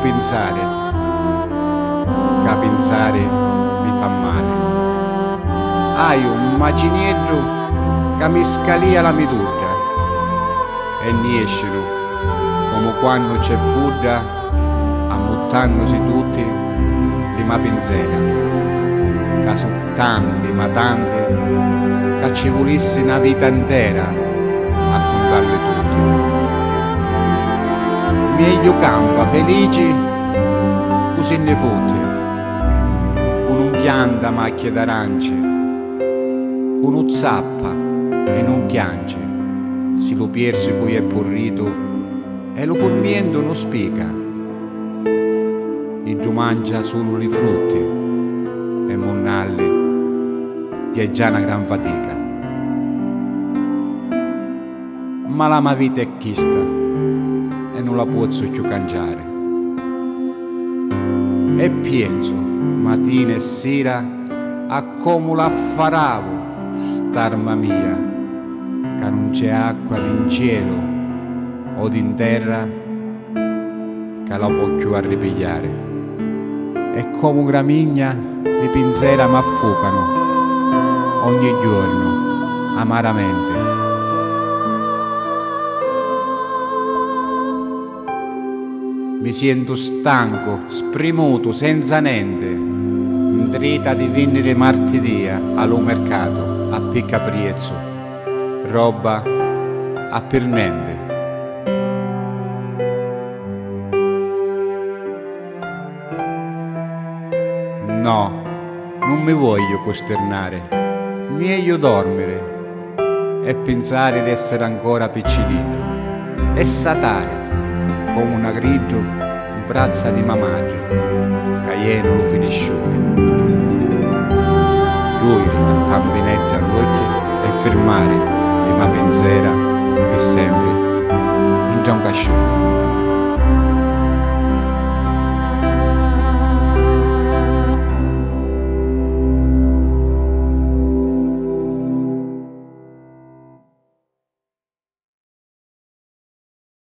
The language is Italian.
pensare, che pensare mi fa male. Hai un macinietto che mi scalia la midurra e ne escono, come quando c'è fudda, ammuttandosi tutti di ma pensiera, che sono tanti, ma tanti, che ci volessi una vita intera a contarle tutte. Meglio campa felici così ne fotte, con un pianta macchie d'arance, con un zappa e non piange, si lo pierce cui è porrito e lo formiendo non spiega. Il mangia solo le frutte e monnalli gli è già una gran fatica. Ma la mia vita è chista e non la posso più cangiare. E penso, mattina e sera, a come la faravo, st'arma mia, che non c'è acqua in cielo o in terra che la può più arripigliare. E come gramigna le pinzera m'affocano ogni giorno, amaramente. Mi sento stanco, spremuto, senza niente, in trita di venire martedì allo mercato, a picca prezzo, roba a per niente. No, non mi voglio costernare, meglio dormire e pensare di essere ancora piccolito e satare come una grigio in braccia di mia madre, che non lo finiscione. Chiudere il bambinetto all'occhio e fermare la mia pensiera per sempre in un cascione.